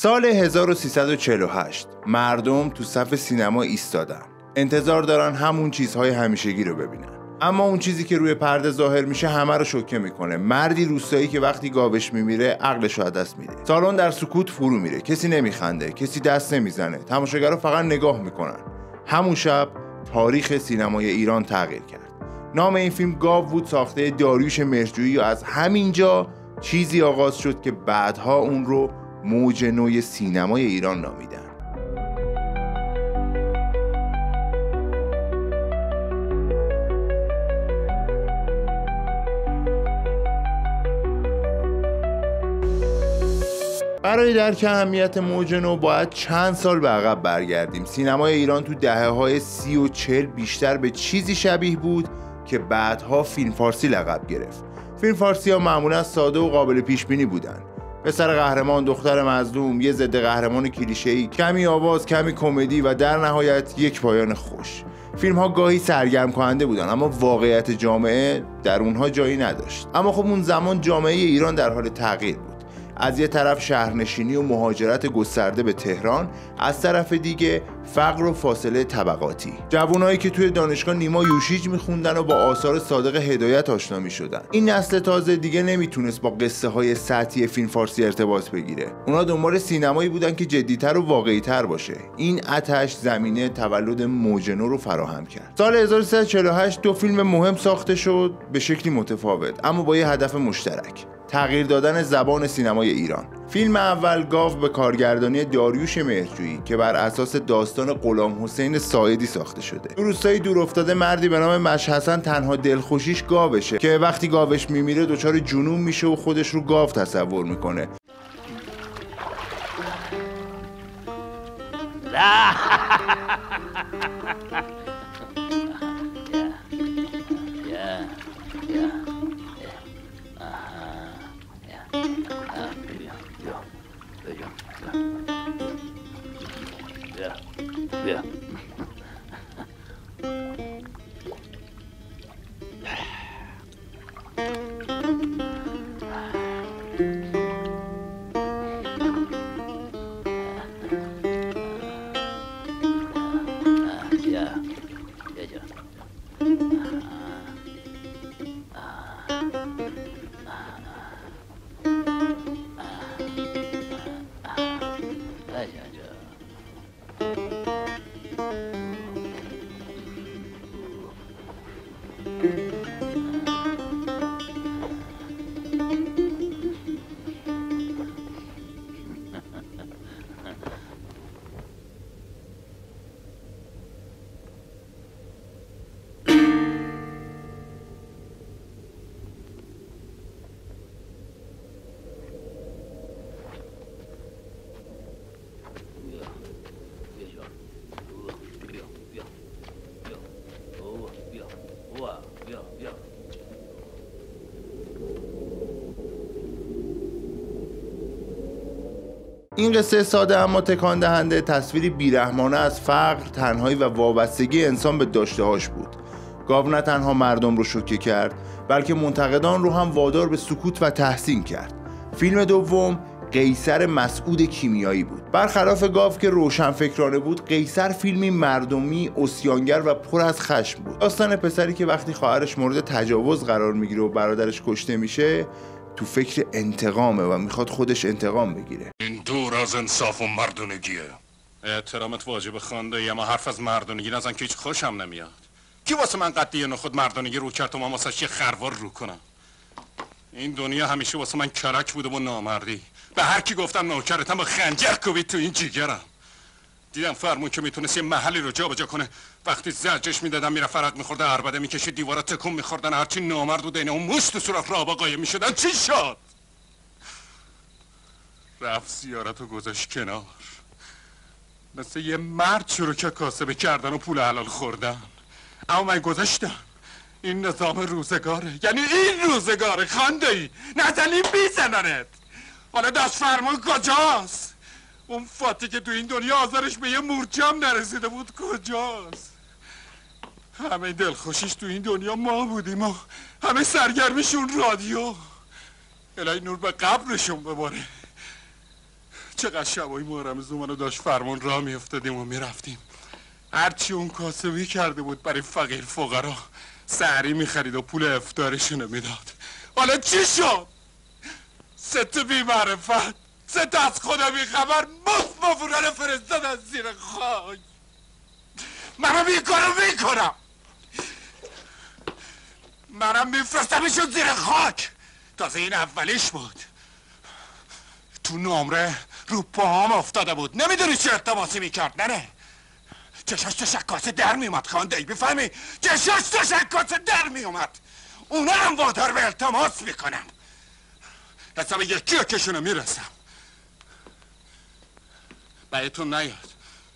سال 1348 مردم تو صف سینما ایستادن. انتظار دارن همون چیزهای همیشگی رو ببینن. اما اون چیزی که روی پرده ظاهر میشه همه رو شوکه میکنه. مردی روستایی که وقتی گاوش میمیره عقلش رو از دست میده. سالن در سکوت فرو میره. کسی نمیخنده، کسی دست نمیزنه. تماشاگرها فقط نگاه میکنن. همون شب تاریخ سینمای ایران تغییر کرد. نام این فیلم گاو بود، ساخته داریوش مهرجویی، و از همینجا چیزی آغاز شد که بعدها اون رو موج نوی سینمای ایران نامیدن. برای درک اهمیت موج نو باید چند سال به عقب برگردیم. سینمای ایران تو دهه‌های 30 و 40 بیشتر به چیزی شبیه بود که بعدها فیلم فارسی لقب گرفت. فیلم فارسی ها معمولا ساده و قابل پیش بینی بودن. پسر قهرمان، دختر مظلوم، یه ضد قهرمان کلیشه‌ای، کمی آواز، کمی کمدی و در نهایت یک پایان خوش. فیلم ها گاهی سرگرم کننده بودن اما واقعیت جامعه در اونها جایی نداشت. اما خب اون زمان جامعه ایران در حال تغییر بود. از یه طرف شهرنشینی و مهاجرت گسترده به تهران، از طرف دیگه فقر و فاصله طبقاتی. جوانایی که توی دانشگاه نیما یوشیج میخوندن و با آثار صادق هدایت آشنا میشدن. این نسل تازه دیگه نمیتونست با قصه های سطحی فیلم فارسی ارتباط بگیره. اونا دنبال سینمایی بودن که جدی‌تر و واقعی‌تر باشه. این آتش زمینه تولد موج نو رو فراهم کرد. سال 1348 دو فیلم مهم ساخته شد، به شکلی متفاوت اما با یه هدف مشترک: تغییر دادن زبان سینمای ایران. فیلم اول گاو به کارگردانی داریوش مهرجویی که بر اساس داستان غلام حسین ساعدی ساخته شده. تو روستای دور افتاده مردی به نام مشحسن تنها دلخوشیش گاوشه که وقتی گاوش میمیره دچار جنون میشه و خودش رو گاو تصور میکنه. این قصه ساده اما تکان دهنده تصویری بیرحمانه از فقر، تنهایی و وابستگی انسان به داشته‌هاش بود. گاو نه تنها مردم رو شوکه کرد بلکه منتقدان رو هم وادار به سکوت و تحسین کرد. فیلم دوم قیصر مسعود کیمیایی بود. برخلاف گاو که روشنفکرانه بود، قیصر فیلمی مردمی، عصیانگر و پر از خشم بود. داستان پسری که وقتی خواهرش مورد تجاوز قرار میگیره و برادرش کشته میشه تو فکر انتقامه و میخواد خودش انتقام بگیره. این دور از انصاف و مردونگیه. احترامت واجب خانده، اما حرف از مردونگی نزن که هیچ خوشم نمیاد. کی واسه من قدیه نخود مردونگی رو کرد و من واسه یه خروار رو کنم؟ این دنیا همیشه واسه من کرک بوده و نامردی. به هر کی گفتم نوکرتم با خنجر کوبید تو این جیگرم. دیدم فرمون که میتونست یه محلی رو جابجا کنه، وقتی زجرش میدادن میره فرق میخورده، عربده میکشید، دیوارا تکون میخوردن، هرچی نامرد بود اینه اون مشت تو صورت رابا قایم میشدن. چی شد؟ رفت زیارت و گذاشت کنار، مثل یه مرد شروع که کاسبه کردن و پول حلال خوردن. اما من گذاشتم. این نظام روزگاره، یعنی این روزگاره. خانده ای نزنی بیزننت. حالا دست فرمان کجاست؟ اون فاتی که تو این دنیا آزارش به یه مورچم نرسیده بود کجاست؟ همه دلخوشیش تو این دنیا ما بودیم و همه سرگرمشون رادیو. الهی نور به قبرشون بباره. چقدر شبایی محرم زمانو داشت فرمون راه میافتادیم و میرفتیم، هرچی اون کاسبی کرده بود برای فقیر فقرا سحری میخرید و پول افطارشونو میداد. حالا چی شد؟ ست بی معرفت، ست از خدا بی خبر مفورانه فرستادن زیر خاک. منم این کارو میکنم، منم میفرستمشون زیر خاک. تازه این اولیش بود، تو نمره رو پاهم افتاده بود. نمیدونی چه ارتباطی میکرد؟ نه چشاش تو شکاسه در میومد خانده، بفهمی؟ چشاش تو شکاسه در میومد. اونا هم وادار به التماس میکنم، حساب یکی کشونو میرسم. بهتون نیاد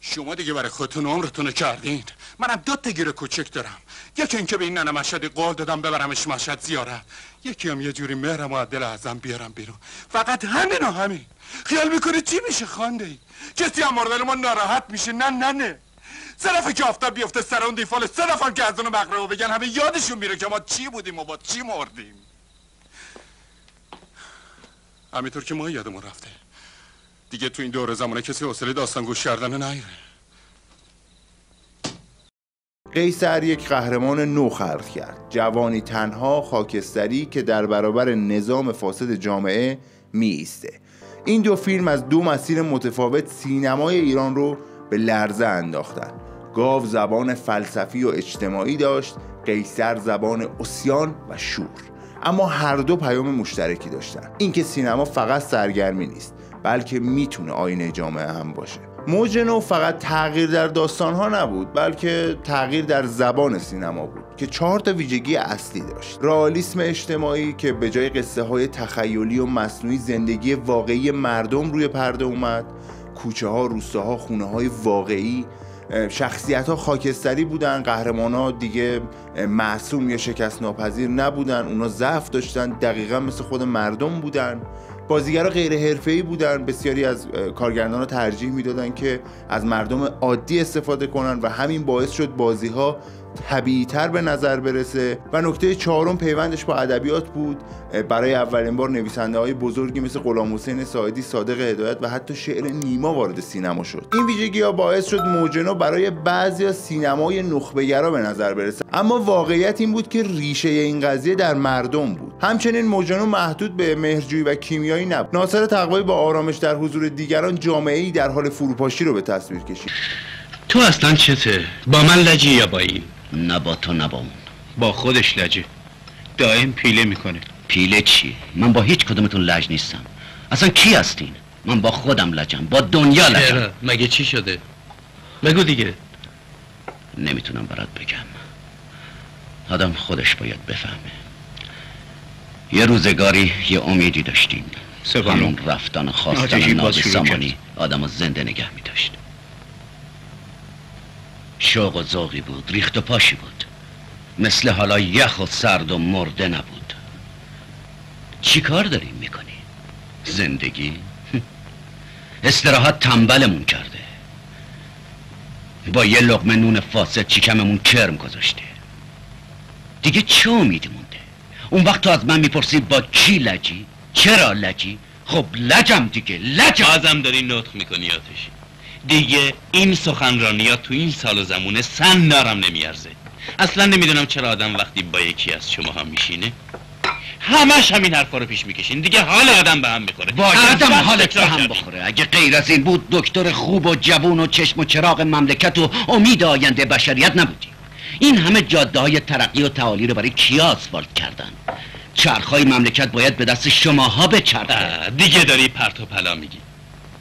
شما دیگه برای خودتون عمرتونو کردین. منم 2 تا گیر کوچک دارم، یکی اینکه به این ننه مشهدی قول دادم ببرمش مشهد زیارت، یکی هم یه جوری مهرم و دل ازم بیارم بیرون. فقط همین و همین. خیال میکنی چی میشه خانده ای؟ کسی هم مردن ما ناراحت میشه؟ نه 3 دفعه که آفتاب بیفته سر اون دیفال، 3 دفعه هم که از اونو مقربو بگن همه یادشون میره که ما چی بودیم و با چی مردیم. همینطور که ما یادمون رفته دیگه تو این دور زمانه کسی حوصله داستان گوش کردن نیره. قیصر یک قهرمان نو خلق کرد، جوانی تنها خاکستری که در برابر نظام فاسد جامعه می ایسته. این 2 فیلم از 2 مسیر متفاوت سینمای ایران رو به لرزه انداختن. گاو زبان فلسفی و اجتماعی داشت، قیصر زبان عصیان و شور. اما هر 2 پیام مشترکی داشتن، اینکه سینما فقط سرگرمی نیست بلکه میتونه آینه جامعه هم باشه. موج نو فقط تغییر در داستانها نبود بلکه تغییر در زبان سینما بود که 4 تا ویژگی اصلی داشت. رئالیسم اجتماعی که به جای قصه های تخیلی و مصنوعی زندگی واقعی مردم روی پرده اومد، کوچه ها، روستاها، خونه های واقعی، شخصیت ها خاکستری بودن، قهرمان ها دیگه معصوم یا شکست ناپذیر نبودن، اونا ضعف داشتن، دقیقا مثل خود مردم بودن. بازیگرها غیر حرفه‌ای بودن، بسیاری از کارگردان‌ها ترجیح میدادن که از مردم عادی استفاده کنن و همین باعث شد بازی‌ها طبیعی‌تر به نظر برسه. و نکته 4م پیوندش با ادبیات بود. برای اولین بار نویسنده‌های بزرگی مثل غلامحسین ساعدی، صادق هدایت و حتی شعر نیما وارد سینما شد. این ویژگی‌ها باعث شد موج نو برای بعضیا سینمای نخبه‌گرا به نظر برسه، اما واقعیت این بود که ریشه این قضیه در مردم بود. همچنین موج نو محدود به مهرجویی و کیمیایی نبود. ناصر تقوایی با آرامش در حضور دیگران جامعه‌ای در حال فروپاشی رو به تصویر کشید. تو اصلا چته؟ با من لجی یا با این؟ نه با تو نه با اون. با خودش لجه، دائم پیله میکنه. پیله چی؟ من با هیچ کدومتون لج نیستم. اصلا کی هستین؟ من با خودم لجم، با دنیا لجم. چرا؟ مگه چی شده؟ بگو دیگه. نمیتونم برات بگم، آدم خودش باید بفهمه. یه روزگاری یه امیدی داشتیم، همون رفتن و خواستن ناز سامانی آدم زنده نگه میداشت. شوق و ذوقی بود، ریخت و پاشی بود، مثل حالا یخ و سرد و مرده نبود. چی کار داریم میکنی؟ زندگی؟ استراحت تنبلمون کرده، با یه لقمه نون فاسد شکممون کرم گذاشته. دیگه چه امیدی مونده؟ اون وقت تو از من میپرسی با کی لجی؟ چرا لجی؟ خب لجم دیگه، لجم. بازم داری نطق میکنی آتشی. دیگه این سخنرانیات تو این سال و زمونه سن دارم نمیارزه. اصلا نمیدونم چرا آدم وقتی با یکی از شما هم میشینه همش همین حرفا رو پیش میکشین. دیگه حال آدم به هم میخوره. باید حالت به هم بخوره. اگه غیر از این بود دکتر خوب و جوون و چشم و چراغ مملکت و امید آینده بشریت نبودی. این همه جاده های ترقی و تعالی رو برای کیا آسفالت کردن؟ چرخهای مملکت باید به دست شماها بچرخه. دیگه داری پرت و پلا میگی،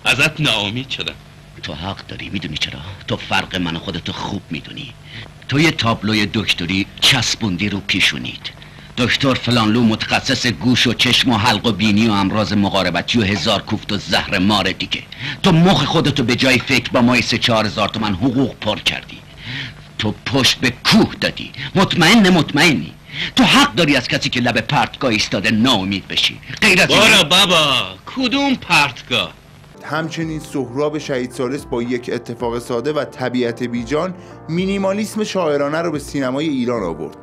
ازت ناامید شدم. تو حق داری. میدونی چرا؟ تو فرق من و خودتو خوب میدونی. تو یه تابلوی دکتری چسبوندی رو پیشونید. دکتر فلانلو متخصص گوش و چشم و حلق و بینی و امراض مقاربتی و 1000 کوفت و زهر مار دیگه. تو مخ خودتو به جای فکر با مای 3-4 هزار تومن حقوق پر کردی. تو پشت به کوه دادی. مطمئنی. تو حق داری از کسی که لب پرتگاه ایستاده ناامید بشی. غیر از بارا بابا، کدوم پرتگاه؟ همچنین سهراب شهید ثالث با یک اتفاق ساده و طبیعت بیجان مینیمالیسم شاعرانه رو به سینمای ایران آورد.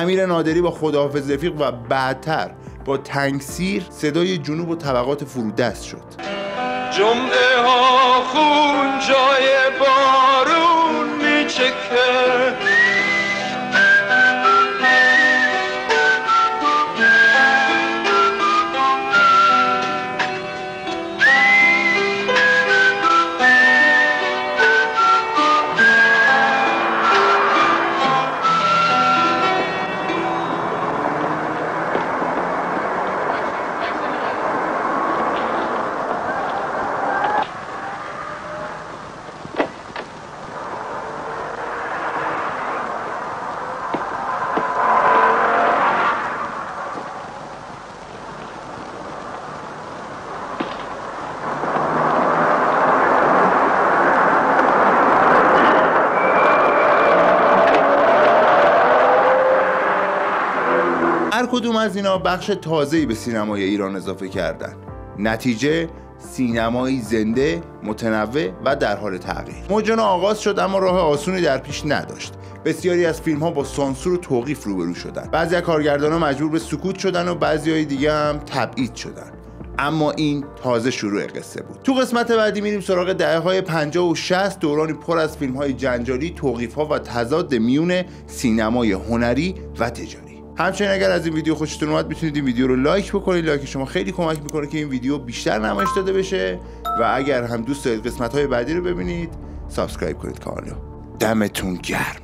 امیر نادری با خداحافظ رفیق و بعدتر با تنگسیر صدای جنوب و طبقات فرودست شد. جمعه ها خون جای بارون میچکه، هر کدوم از اینا بخش تازه‌ای به سینمای ایران اضافه کردن. نتیجه سینمایی زنده، متنوع و در حال تغییر. موجنا آغاز شد اما راه آسونی در پیش نداشت. بسیاری از فیلم‌ها با سانسور و توقیف روبرو شدن. بعضی از کارگردان‌ها مجبور به سکوت شدن و بعضی‌های دیگه هم تبعید شدن. اما این تازه شروع قصه بود. تو قسمت بعدی میریم سراغ دهه‌های 50 و 60، دورانی پر از فیلم‌های جنجالی، توقیف‌ها و تضاد میون سینمای هنری و تجاری. همچنین اگر از این ویدیو خوشتون اومد میتونید این ویدیو رو لایک بکنید. لایک شما خیلی کمک میکنه که این ویدیو بیشتر نمایش داده بشه و اگر هم دوست دارید قسمت‌های بعدی رو ببینید سابسکرایب کنید کانال رو. دمتون گرم.